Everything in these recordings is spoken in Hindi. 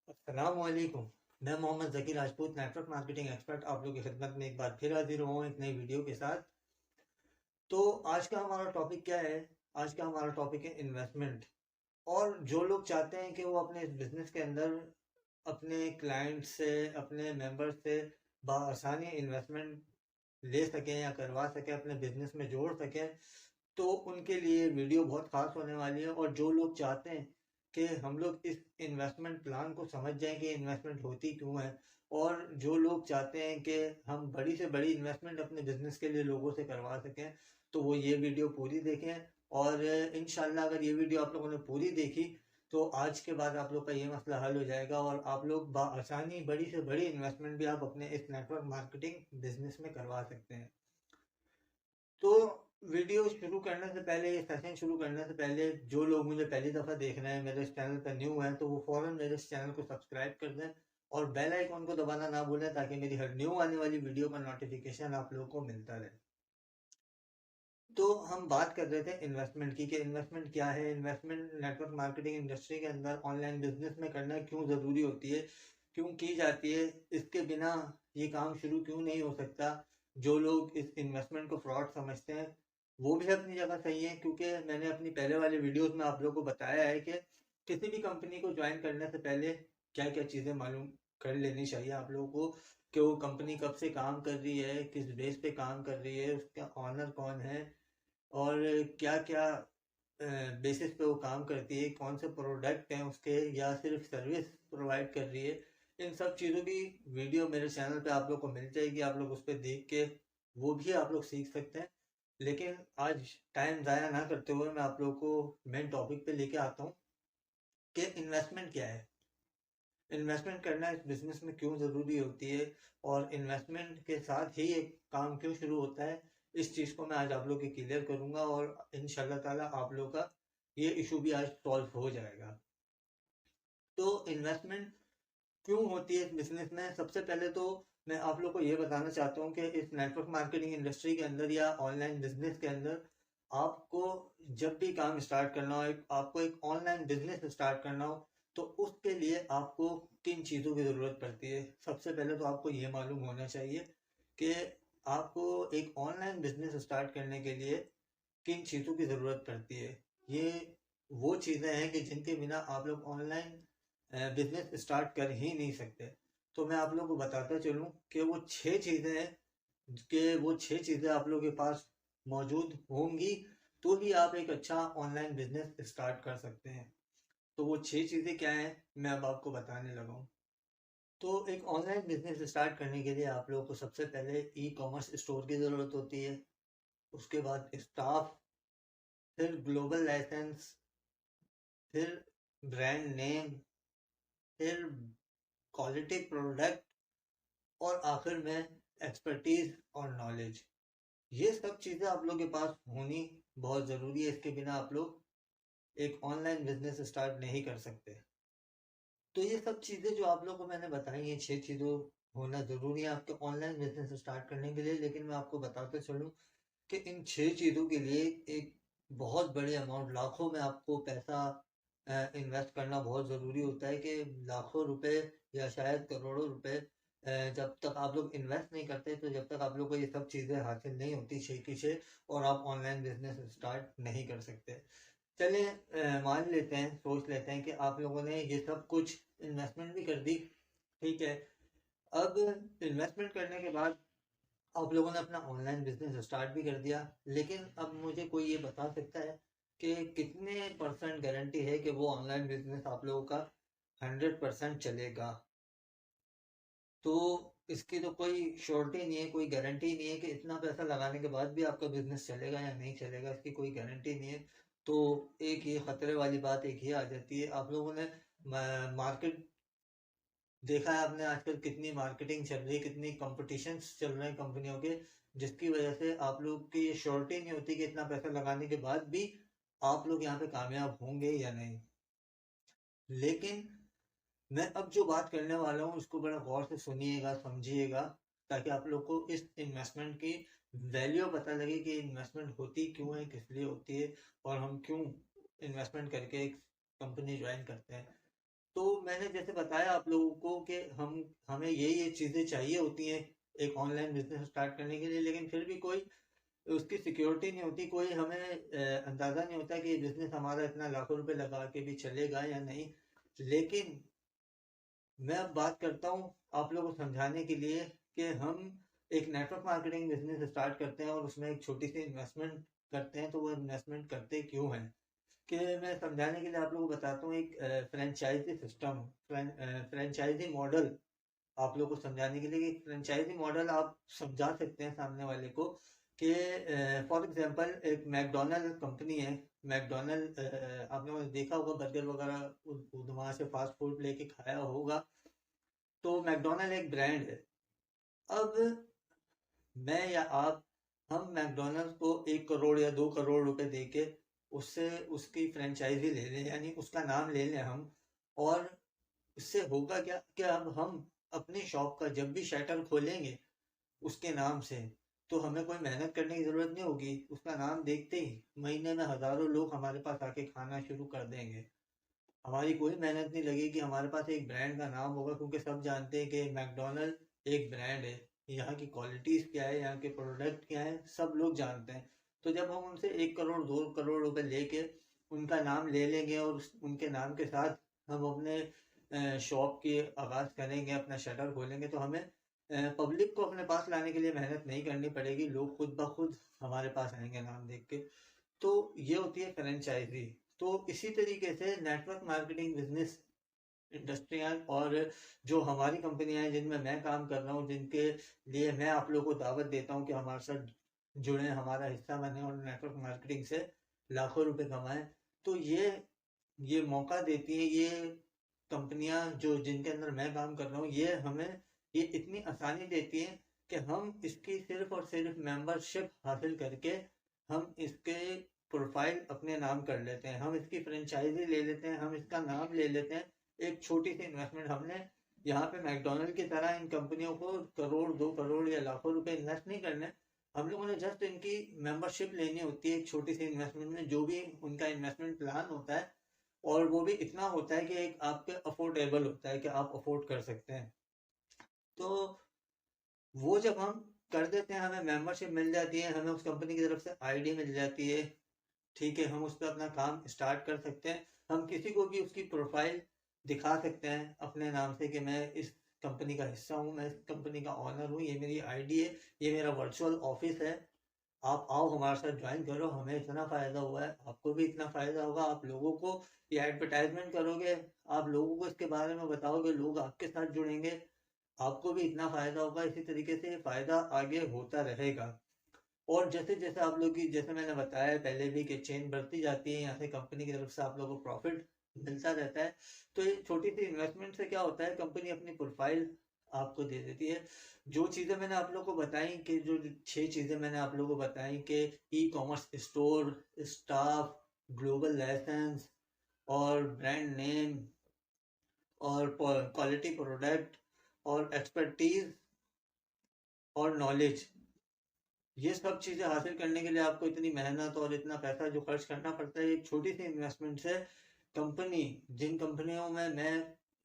अस्सलामुअलैकुम। मैं Mohammad Zaki Rajput, network marketing expert, आप लोगों की खिदमत में एक बार फिर हाजिर हुआ हूँ एक नई वीडियो के साथ। तो आज का हमारा टॉपिक क्या है? आज का हमारा टॉपिक है इन्वेस्टमेंट। और जो लोग चाहते हैं कि वो अपने इस बिजनेस के अंदर अपने क्लाइंट से, अपने मेंबर से बआसानी इन्वेस्टमेंट ले सकें या करवा सकें, अपने बिजनेस में जोड़ सकें, तो उनके लिए वीडियो बहुत खास होने वाली है। और जो लोग चाहते हैं कि हम लोग इस इन्वेस्टमेंट प्लान को समझ जाएं कि इन्वेस्टमेंट होती क्यों है, और जो लोग चाहते हैं कि हम बड़ी से बड़ी इन्वेस्टमेंट अपने बिजनेस के लिए लोगों से करवा सकें, तो वो ये वीडियो पूरी देखें। और इंशाल्लाह अगर ये वीडियो आप लोगों ने पूरी देखी तो आज के बाद आप लोग का ये मसला हल हो जाएगा और आप लोग बआसानी बड़ी से बड़ी इन्वेस्टमेंट भी आप अपने इस नेटवर्क मार्केटिंग बिजनेस में करवा सकते हैं। तो वीडियो शुरू करने से पहले, ये सेशन शुरू करने से पहले, जो लोग मुझे पहली दफ़ा देख रहे हैं, मेरे इस चैनल पर न्यू हैं, तो वो फ़ौरन मेरे इस चैनल को सब्सक्राइब कर दें और बेल आइकॉन को दबाना ना भूलें, ताकि मेरी हर न्यू आने वाली वीडियो का नोटिफिकेशन आप लोगों को मिलता रहे। तो हम बात कर रहे थे इन्वेस्टमेंट की, कि इन्वेस्टमेंट क्या है, इन्वेस्टमेंट नेटवर्क मार्केटिंग इंडस्ट्री के अंदर ऑनलाइन बिजनेस में करना क्यों ज़रूरी होती है, क्यों की जाती है, इसके बिना ये काम शुरू क्यों नहीं हो सकता। जो लोग इस इन्वेस्टमेंट को फ्रॉड समझते हैं वो भी अपनी जगह सही है, क्योंकि मैंने अपनी पहले वाले वीडियोस में आप लोगों को बताया है कि किसी भी कंपनी को ज्वाइन करने से पहले क्या क्या चीज़ें मालूम कर लेनी चाहिए आप लोगों को, कि वो कंपनी कब से काम कर रही है, किस बेस पे काम कर रही है, उसका ऑनर कौन है, और क्या-क्या बेसिस पे वो काम करती है, कौन से प्रोडक्ट हैं उसके, या सिर्फ सर्विस प्रोवाइड कर रही है। इन सब चीज़ों की वीडियो मेरे चैनल पे आप लोग को मिल जाएगी, आप लोग उस पर देख के वो भी आप लोग सीख सकते हैं। लेकिन आज टाइम ज़ाया ना करते हुए मैं आप लोगों को मेन टॉपिक पे लेके आता हूँ कि इन्वेस्टमेंट क्या है, इन्वेस्टमेंट करना इस बिजनेस में क्यों ज़रूरी होती है, और इन्वेस्टमेंट के साथ ही एक काम क्यों शुरू होता है। इस चीज़ को मैं आज आप लोग की क्लियर करूंगा और इंशाल्लाह ताला आप लोग का ये इशू भी आज सॉल्व हो जाएगा। तो इन्वेस्टमेंट क्यों होती है इस बिजनेस में? सबसे पहले तो मैं आप लोग को ये बताना चाहता हूँ कि इस नेटवर्क मार्केटिंग इंडस्ट्री के अंदर या ऑनलाइन बिजनेस के अंदर आपको जब भी काम स्टार्ट करना हो, आपको एक ऑनलाइन बिजनेस स्टार्ट करना हो, तो उसके लिए आपको किन चीज़ों की ज़रूरत पड़ती है। सबसे पहले तो आपको ये मालूम होना चाहिए कि आपको एक ऑनलाइन बिजनेस स्टार्ट करने के लिए किन चीज़ों की ज़रूरत पड़ती है। ये वो चीज़ें हैं कि जिनके बिना आप लोग ऑनलाइन बिजनेस स्टार्ट कर ही नहीं सकते। तो मैं आप लोगों को बताता चलूँ कि वो 6 चीज़ें हैं, कि वो 6 चीज़ें आप लोगों के पास मौजूद होंगी तो ही आप एक अच्छा ऑनलाइन बिजनेस स्टार्ट कर सकते हैं। तो वो 6 चीज़ें क्या हैं, मैं अब आपको बताने लगा हूँ। तो एक ऑनलाइन बिजनेस स्टार्ट करने के लिए आप लोगों को सबसे पहले ई कॉमर्स स्टोर की ज़रूरत होती है, उसके बाद स्टाफ, फिर ग्लोबल लाइसेंस, फिर ब्रांड नेम, फिर क्वालिटी प्रोडक्ट, और आखिर में एक्सपर्टीज और नॉलेज। ये सब चीज़ें आप लोगों के पास होनी बहुत ज़रूरी है, इसके बिना आप लोग एक ऑनलाइन बिजनेस स्टार्ट नहीं कर सकते। तो ये सब चीज़ें जो आप लोगों को मैंने बताई, ये 6 चीज़ों होना ज़रूरी है आपके ऑनलाइन बिजनेस स्टार्ट करने के लिए। लेकिन मैं आपको बताते चलूँ कि इन 6 चीज़ों के लिए एक बहुत बड़े अमाउंट, लाखों में आपको पैसा इन्वेस्ट करना बहुत ज़रूरी होता है, कि लाखों रुपए या शायद करोड़ों रुपए जब तक आप लोग इन्वेस्ट नहीं करते, तो जब तक आप लोग को ये सब चीज़ें हासिल नहीं होती 6 की 6, और आप ऑनलाइन बिजनेस स्टार्ट नहीं कर सकते। चलिए मान लेते हैं, सोच लेते हैं कि आप लोगों ने ये सब कुछ इन्वेस्टमेंट भी कर दी, ठीक है। अब इन्वेस्टमेंट करने के बाद आप लोगों ने अपना ऑनलाइन बिजनेस स्टार्ट भी कर दिया, लेकिन अब मुझे कोई ये बता सकता है कि कितने परसेंट गारंटी है कि वो ऑनलाइन बिजनेस आप लोगों का 100% चलेगा? तो इसकी तो कोई श्योरिटी नहीं है, कोई गारंटी नहीं है कि इतना पैसा लगाने के बाद भी आपका बिजनेस चलेगा या नहीं चलेगा, इसकी कोई गारंटी नहीं है। तो एक ये खतरे वाली बात एक ये आ जाती है। आप लोगों ने मार्केट देखा है आपने, आजकल कितनी मार्केटिंग चल रही है, कितनी कंपटीशंस चल रहे हैं कंपनियों के, जिसकी वजह से आप लोग की ये श्योरिटी नहीं होती कि इतना पैसा लगाने के बाद भी आप लोग यहाँ पे कामयाब होंगे या नहीं। लेकिन मैं अब जो बात करने वाला हूँ उसको बड़ा गौर से सुनिएगा, समझिएगा, ताकि आप लोग को इस इन्वेस्टमेंट की वैल्यू पता लगे कि इन्वेस्टमेंट होती क्यों है, किस लिए होती है, और हम क्यों इन्वेस्टमेंट करके एक कंपनी ज्वाइन करते हैं। तो मैंने जैसे बताया आप लोगों को कि हमें ये चीज़ें चाहिए होती हैं एक ऑनलाइन बिजनेस स्टार्ट करने के लिए, लेकिन फिर भी कोई उसकी सिक्योरिटी नहीं होती, कोई हमें अंदाज़ा नहीं होता कि ये बिजनेस हमारा इतना लाखों रुपए लगा के भी चलेगा या नहीं। लेकिन मैं अब बात करता हूँ आप लोगों को समझाने के लिए कि हम एक नेटवर्क मार्केटिंग बिजनेस स्टार्ट करते हैं और उसमें एक छोटी सी इन्वेस्टमेंट करते हैं, तो वो इन्वेस्टमेंट करते क्यों हैं कि मैं समझाने के लिए आप लोगों को बताता हूँ एक फ्रेंचाइजी सिस्टम, फ्रेंचाइजी मॉडल आप लोगों को समझाने के लिए कि फ्रेंचाइजी मॉडल आप समझा सकते हैं सामने वाले को कि फॉर एग्जांपल एक मैकडोनल्ड कंपनी है। मैकडोनल्ड आप लोगों ने देखा होगा, बर्गर वगैरह वहाँ से फास्ट फूड लेके खाया होगा। तो मैकडोनल्ड एक ब्रांड है। अब मैं या आप, हम मैकडोनल्ड को 1 करोड़ या 2 करोड़ रुपए देके उससे उसकी फ्रेंचाइजी ले लें, यानी उसका नाम ले लें हम, और इससे होगा क्या कि अब हम अपनी शॉप का जब भी शटर खोलेंगे उसके नाम से, तो हमें कोई मेहनत करने की ज़रूरत नहीं होगी। उसका नाम देखते ही महीने में हज़ारों लोग हमारे पास आके खाना शुरू कर देंगे। हमारी कोई मेहनत नहीं लगेगी, हमारे पास एक ब्रांड का नाम होगा, क्योंकि सब जानते हैं कि मैकडोनल्ड एक ब्रांड है, यहाँ की क्वालिटीज़ क्या है, यहाँ के प्रोडक्ट क्या है, सब लोग जानते हैं। तो जब हम उनसे 1 करोड़ 2 करोड़ रुपए लेके उनका नाम ले लेंगे और उनके नाम के साथ हम अपने शॉप की आगाज़ करेंगे, अपना शटर खोलेंगे, तो हमें पब्लिक को अपने पास लाने के लिए मेहनत नहीं करनी पड़ेगी, लोग खुद ब खुद हमारे पास आएंगे नाम देख के। तो ये होती है फ्रेंचाइजी। तो इसी तरीके से नेटवर्क मार्केटिंग बिजनेस इंडस्ट्रियाँ और जो हमारी कंपनियां हैं जिनमें मैं काम कर रहा हूँ, जिनके लिए मैं आप लोगों को दावत देता हूँ कि हमारे साथ जुड़े, हमारा हिस्सा बने और नेटवर्क मार्केटिंग से लाखों रुपए कमाएं, तो ये मौका देती है, ये कंपनियां जो जिनके अंदर मैं काम कर रहा हूँ, ये हमें ये इतनी आसानी देती है कि हम इसकी सिर्फ और सिर्फ मेंबरशिप हासिल करके हम इसके प्रोफाइल अपने नाम कर लेते हैं, हम इसकी फ्रेंचाइजी ले लेते हैं, हम इसका नाम ले लेते हैं। एक छोटी सी इन्वेस्टमेंट, हमने यहाँ पे मैकडोनल्ड की तरह इन कंपनियों को करोड़ 2 करोड़ या लाखों रुपए इन्वेस्ट नहीं करने, हम लोगों ने जस्ट इनकी मेंबरशिप लेनी होती है एक छोटी सी इन्वेस्टमेंट में, जो भी उनका इन्वेस्टमेंट प्लान होता है, और वो भी इतना होता है कि एक आपके अफोर्डेबल होता है कि आप अफोर्ड कर सकते हैं। तो वो जब हम कर देते हैं, हमें मेंबरशिप मिल जाती है, हमें उस कंपनी की तरफ से आईडी मिल जाती है, ठीक है, हम उस पर अपना काम स्टार्ट कर सकते हैं। हम किसी को भी उसकी प्रोफाइल दिखा सकते हैं अपने नाम से कि मैं इस कंपनी का हिस्सा हूँ, मैं इस कंपनी का ऑनर हूँ, ये मेरी आईडी है, ये मेरा वर्चुअल ऑफिस है, आप आओ हमारे साथ ज्वाइन करो, हमें इतना फ़ायदा हुआ है, आपको भी इतना फ़ायदा होगा। आप लोगों को ये एडवर्टाइजमेंट करोगे, आप लोगों को इसके बारे में बताओगे, लोग आपके साथ जुड़ेंगे, आपको भी इतना फ़ायदा होगा। इसी तरीके से ये फ़ायदा आगे होता रहेगा। और जैसे जैसे आप लोग की, जैसे मैंने बताया पहले भी कि चेन बढ़ती जाती है, यहाँ से कंपनी की तरफ से आप लोगों को प्रॉफिट मिलता रहता है। तो ये छोटी सी इन्वेस्टमेंट से क्या होता है, कंपनी अपनी प्रोफाइल आपको दे देती है। जो चीज़ें मैंने आप लोगों को बताई कि जो 6 चीज़ें मैंने आप लोगों को बताई कि E commerce store, staff, global licence और ब्रांड नेम और क्वालिटी प्रोडक्ट और एक्सपर्टीज और नॉलेज, ये सब चीज़ें हासिल करने के लिए आपको इतनी मेहनत और इतना पैसा जो खर्च करना पड़ता है, एक छोटी सी इन्वेस्टमेंट से कंपनी, जिन कंपनियों में मैं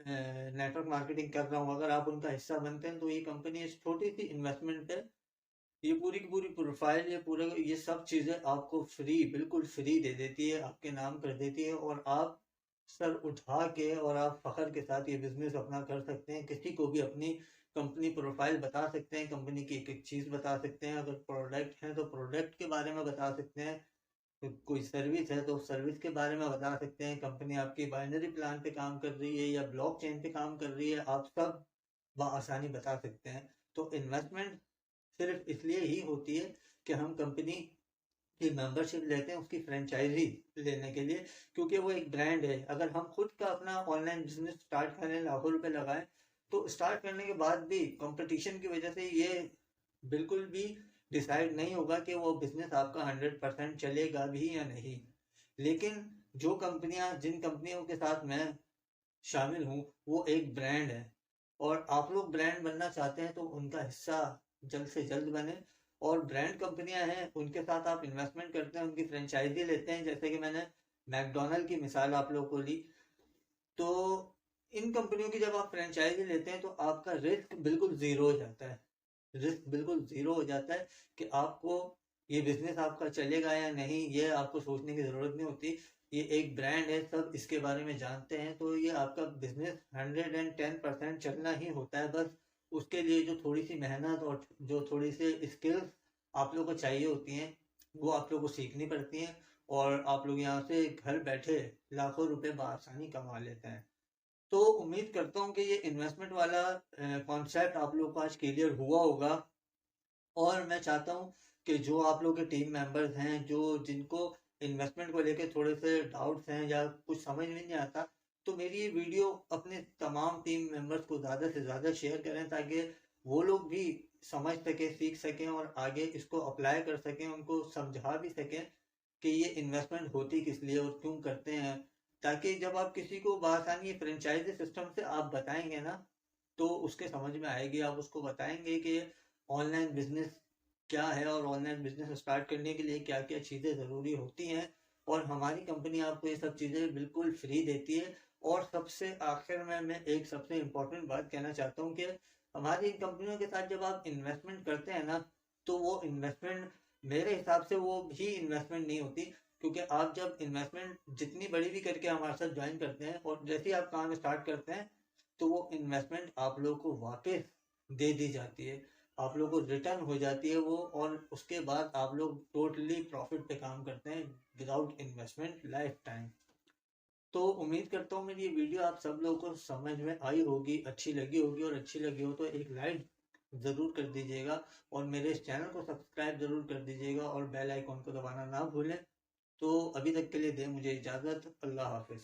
नेटवर्क मार्केटिंग कर रहा हूँ, अगर आप उनका हिस्सा बनते हैं, तो ये कंपनी इस छोटी सी इन्वेस्टमेंट पे ये पूरी की पूरी प्रोफाइल, ये पूरे ये सब चीज़ें आपको फ्री, बिल्कुल फ्री दे देती है, आपके नाम कर देती है, और आप सर उठा के और आप फख्र के साथ ये बिजनेस अपना कर सकते हैं। किसी को भी अपनी कंपनी प्रोफाइल बता सकते हैं, कंपनी की एक एक चीज़ बता सकते हैं, अगर प्रोडक्ट है तो प्रोडक्ट के बारे में बता सकते हैं, तो कोई सर्विस है तो सर्विस के बारे में बता सकते हैं, कंपनी आपकी बाइनरी प्लान पे काम कर रही है या ब्लॉकचेन पे काम कर रही है, आप सब बआसानी बता सकते हैं। तो इन्वेस्टमेंट सिर्फ इसलिए ही होती है कि हम कंपनी की मेंबरशिप लेते हैं उसकी फ्रेंचाइजी लेने के लिए, क्योंकि वो एक ब्रांड है। अगर हम खुद का अपना ऑनलाइन बिजनेस स्टार्ट करें, लाखों रुपए लगाएं, तो स्टार्ट करने के बाद भी कंपटीशन की वजह से ये बिल्कुल भी डिसाइड नहीं होगा कि वो बिजनेस आपका 100% चलेगा भी या नहीं। लेकिन जो कंपनियां, जिन कंपनियों के साथ मैं शामिल हूँ, वो एक ब्रांड है, और आप लोग ब्रांड बनना चाहते हैं तो उनका हिस्सा जल्द से जल्द बने। और ब्रांड कंपनियां हैं, उनके साथ आप इन्वेस्टमेंट करते हैं, उनकी फ्रेंचाइजी लेते हैं, जैसे कि मैंने मैकडोनल्ड की मिसाल आप लोगों को ली। तो इन कंपनियों की जब आप फ्रेंचाइजी लेते हैं तो आपका रिस्क बिल्कुल ज़ीरो हो जाता है। रिस्क बिल्कुल ज़ीरो हो जाता है कि आपको ये बिज़नेस आपका चलेगा या नहीं, ये आपको सोचने की ज़रूरत नहीं होती। ये एक ब्रांड है, सब इसके बारे में जानते हैं, तो ये आपका बिज़नेस 110% चलना ही होता है। बस उसके लिए जो थोड़ी-सी मेहनत और जो थोड़ी-सी स्किल्स आप लोगों को चाहिए होती हैं, वो आप लोगों को सीखनी पड़ती हैं और आप लोग यहाँ से घर बैठे लाखों रुपए बआसानी कमा लेते हैं। तो उम्मीद करता हूँ कि ये इन्वेस्टमेंट वाला कॉन्सेप्ट आप लोगों को आज क्लियर हुआ होगा और मैं चाहता हूँ कि जो आप लोग के टीम मेंबर्स हैं, जो जिनको इन्वेस्टमेंट को लेके थोड़े से डाउट्स हैं या कुछ समझ में नहीं आता, तो मेरी ये वीडियो अपने तमाम टीम मेंबर्स को ज़्यादा से ज़्यादा शेयर करें ताकि वो लोग भी समझ सकें, सीख सकें और आगे इसको अप्लाई कर सकें, उनको समझा भी सकें कि ये इन्वेस्टमेंट होती किस लिए और क्यों करते हैं। ताकि जब आप किसी को बआसानी फ्रेंचाइजी सिस्टम से आप बताएंगे ना, तो उसके समझ में आएगी। आप उसको बताएंगे कि ऑनलाइन बिजनेस क्या है और ऑनलाइन बिजनेस स्टार्ट करने के लिए क्या क्या चीज़ें ज़रूरी होती हैं, और हमारी कंपनी आपको ये सब चीज़ें बिल्कुल फ्री देती है। और सबसे आखिर में मैं एक सबसे इम्पोर्टेंट बात कहना चाहता हूँ कि हमारी इन कंपनियों के साथ जब आप इन्वेस्टमेंट करते हैं ना, तो वो इन्वेस्टमेंट मेरे हिसाब से वो भी इन्वेस्टमेंट नहीं होती, क्योंकि आप जब इन्वेस्टमेंट जितनी बड़ी भी करके हमारे साथ ज्वाइन करते हैं और जैसे ही आप काम स्टार्ट करते हैं, तो वो इन्वेस्टमेंट आप लोगों को वापस दे दी जाती है, आप लोगों को रिटर्न हो जाती है वो, और उसके बाद आप लोग टोटली प्रॉफिट पे काम करते हैं विदाउट इन्वेस्टमेंट लाइफ टाइम। तो उम्मीद करता हूँ मेरी ये वीडियो आप सब लोगों को समझ में आई होगी, अच्छी लगी होगी, और अच्छी लगी हो तो एक लाइक ज़रूर कर दीजिएगा और मेरे इस चैनल को सब्सक्राइब ज़रूर कर दीजिएगा और बेल आइकॉन को दबाना ना भूलें। तो अभी तक के लिए दें मुझे इजाज़त। अल्लाह हाफिज़।